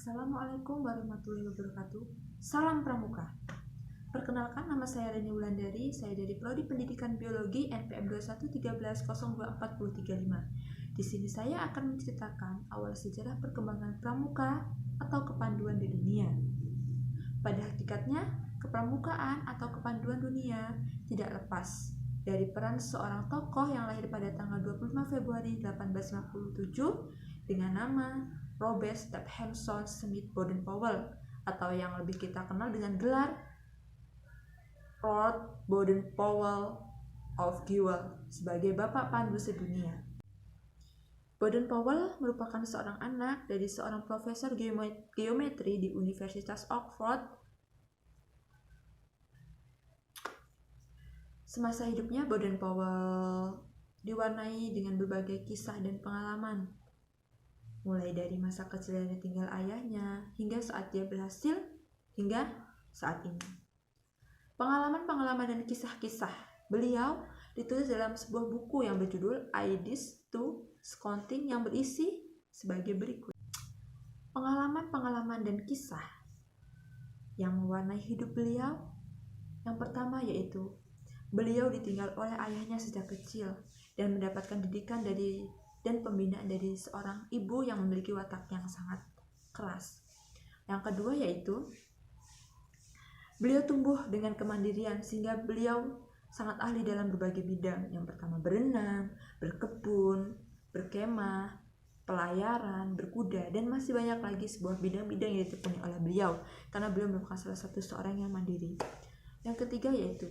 Assalamualaikum warahmatullahi wabarakatuh. Salam Pramuka. Perkenalkan, nama saya Reni Wulandari. Saya dari Prodi Pendidikan Biologi NPM 2113024035. Di sini saya akan menceritakan awal sejarah perkembangan pramuka atau kepanduan di dunia. Pada hakikatnya, kepramukaan atau kepanduan dunia tidak lepas dari peran seorang tokoh yang lahir pada tanggal 25 Februari 1857 dengan nama Robert Stephenson Smith Baden-Powell, atau yang lebih kita kenal dengan gelar Lord Baden-Powell of Gewel sebagai Bapak Pandu Sedunia. Baden-Powell merupakan seorang anak dari seorang profesor geometri di Universitas Oxford. Semasa hidupnya, Baden-Powell diwarnai dengan berbagai kisah dan pengalaman, mulai dari masa kecil yang ditinggal ayahnya hingga saat dia berhasil hingga saat ini. Pengalaman-pengalaman dan kisah-kisah beliau ditulis dalam sebuah buku yang berjudul Ideas to Scouting yang berisi sebagai berikut. Pengalaman-pengalaman dan kisah yang mewarnai hidup beliau. Yang pertama yaitu beliau ditinggal oleh ayahnya sejak kecil dan mendapatkan didikan dan pembinaan dari seorang ibu yang memiliki watak yang sangat keras. Yang kedua yaitu beliau tumbuh dengan kemandirian sehingga beliau sangat ahli dalam berbagai bidang. Yang pertama berenang, berkebun, berkemah, pelayaran, berkuda, dan masih banyak lagi sebuah bidang-bidang yang ditekuni oleh beliau karena beliau merupakan salah satu seorang yang mandiri. Yang ketiga yaitu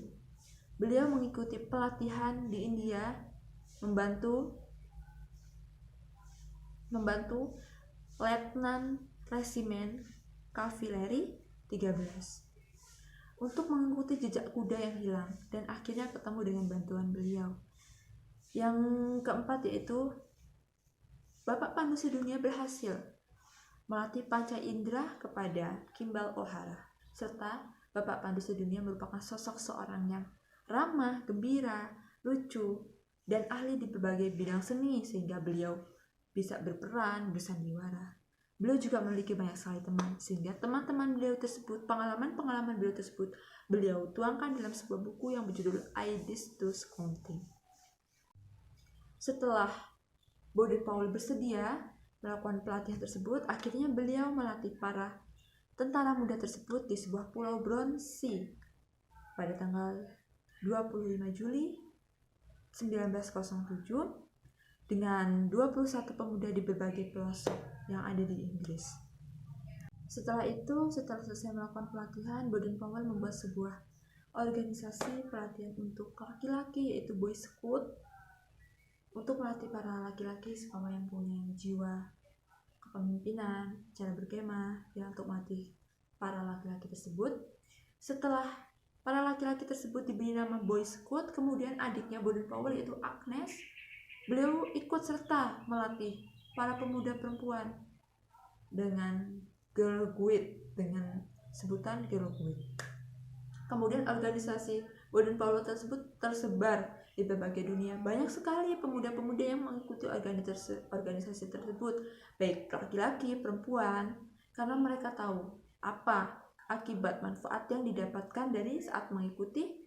beliau mengikuti pelatihan di India, membantu Letnan Resimen Kavaleri 13 untuk mengikuti jejak kuda yang hilang dan akhirnya ketemu dengan bantuan beliau. Yang keempat yaitu Bapak Pandu Sedunia berhasil melatih panca indera kepada Kimball O'Hara, serta Bapak Pandu Sedunia merupakan sosok seorang yang ramah, gembira, lucu, dan ahli di berbagai bidang seni sehingga beliau bisa berperan, bersandiwara. Beliau juga memiliki banyak sekali teman, sehingga teman-teman beliau tersebut, pengalaman-pengalaman beliau tersebut, beliau tuangkan dalam sebuah buku yang berjudul Ideas to Scouting. Setelah Baden-Powell bersedia melakukan pelatihan tersebut, akhirnya beliau melatih para tentara muda tersebut di sebuah pulau Bronsea pada tanggal 25 Juli 1907 dengan 21 pemuda di berbagai pelosok yang ada di Inggris. Setelah selesai melakukan pelatihan, Baden-Powell membuat sebuah organisasi pelatihan untuk laki-laki yaitu Boy Scout untuk melatih para laki-laki yang punya jiwa kepemimpinan, cara berkemah, dan untuk melatih para laki-laki tersebut. Setelah para laki-laki tersebut diberi nama Boy Scout, kemudian adiknya Baden-Powell yaitu Agnes, beliau ikut serta melatih para pemuda perempuan dengan Girl Guide, dengan sebutan Girl Guide. Kemudian organisasi Baden-Powell tersebut tersebar di berbagai dunia. Banyak sekali pemuda-pemuda yang mengikuti organisasi tersebut, baik laki-laki, perempuan, karena mereka tahu apa akibat manfaat yang didapatkan dari saat mengikuti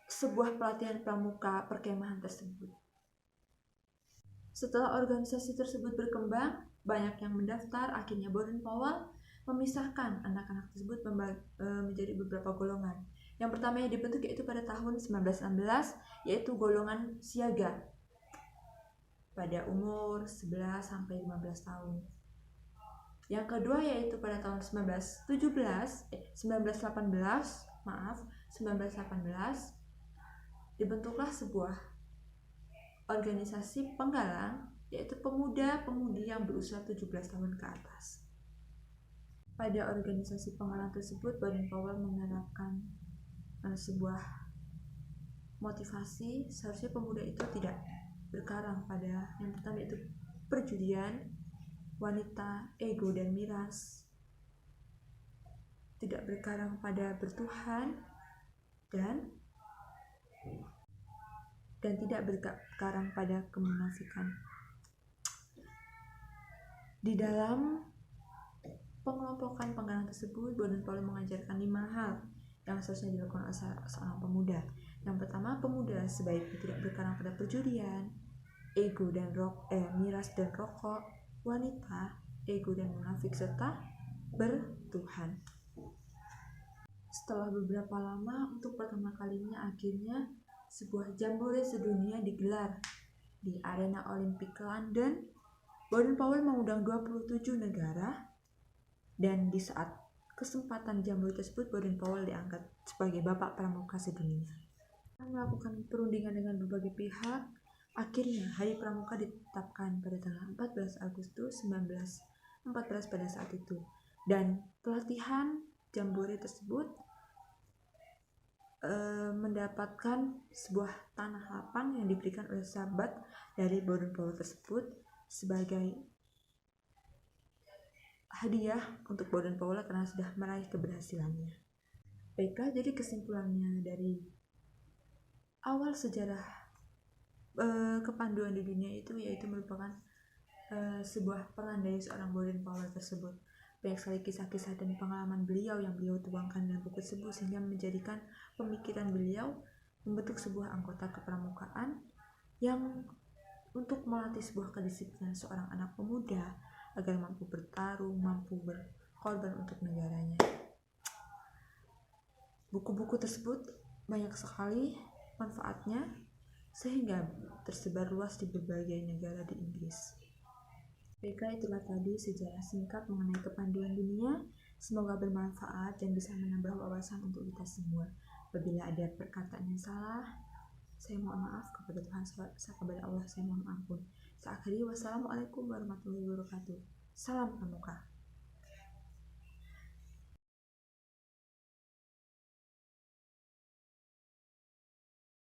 sebuah pelatihan pramuka perkemahan tersebut. Setelah organisasi tersebut berkembang, banyak yang mendaftar. Akhirnya Baden-Powell memisahkan anak-anak tersebut menjadi beberapa golongan. Yang pertama yang dibentuk yaitu pada tahun 1916, yaitu golongan siaga pada umur 11 sampai 15 tahun. Yang kedua yaitu pada tahun 1918 dibentuklah sebuah organisasi penggalang, yaitu pemuda-pemudi yang berusia 17 tahun ke atas. Pada organisasi penggalang tersebut, Baden-Powell menerapkan sebuah motivasi. Seharusnya pemuda itu tidak berkarang pada yang pertama yaitu perjudian, wanita, ego, dan miras. Tidak berkarang pada bertuhan dan tidak berkarang pada kemunafikan. Di dalam pengelompokan penggalang tersebut, Baden-Powell mengajarkan 5 hal yang seharusnya dilakukan oleh seorang pemuda. Yang pertama, pemuda sebaiknya tidak berkarang pada perjudian, miras dan rokok, wanita, ego dan munafik, serta bertuhan. Setelah beberapa lama, untuk pertama kalinya akhirnya sebuah jambore sedunia digelar di arena Olimpik London. Baden-Powell mengundang 27 negara, dan di saat kesempatan jambore tersebut, Baden-Powell diangkat sebagai Bapak Pramuka sedunia. Melakukan perundingan dengan berbagai pihak, akhirnya Hari Pramuka ditetapkan pada tanggal 14 Agustus 1914 pada saat itu. Dan pelatihan jambore tersebut mendapatkan sebuah tanah lapang yang diberikan oleh sahabat dari Baden-Powell tersebut sebagai hadiah untuk Baden-Powell karena sudah meraih keberhasilannya. Baiklah, jadi kesimpulannya dari awal sejarah kepanduan di dunia itu yaitu merupakan sebuah peran dari seorang Baden-Powell tersebut. Banyak sekali kisah-kisah dan pengalaman beliau yang beliau tuangkan dalam buku tersebut sehingga menjadikan pemikiran beliau membentuk sebuah anggota kepramukaan yang untuk melatih sebuah kedisiplinan seorang anak pemuda agar mampu bertarung, mampu berkorban untuk negaranya. Buku-buku tersebut banyak sekali manfaatnya sehingga tersebar luas di berbagai negara di Inggris. Baiklah, itulah tadi sejarah singkat mengenai kepanduan dunia. Semoga bermanfaat dan bisa menambah wawasan untuk kita semua. Apabila ada perkataan yang salah, saya mohon maaf. Kepada Tuhan, kepada Allah, saya mohon ampun. Saya akhiri, wassalamualaikum warahmatullahi wabarakatuh. Salam Pramuka.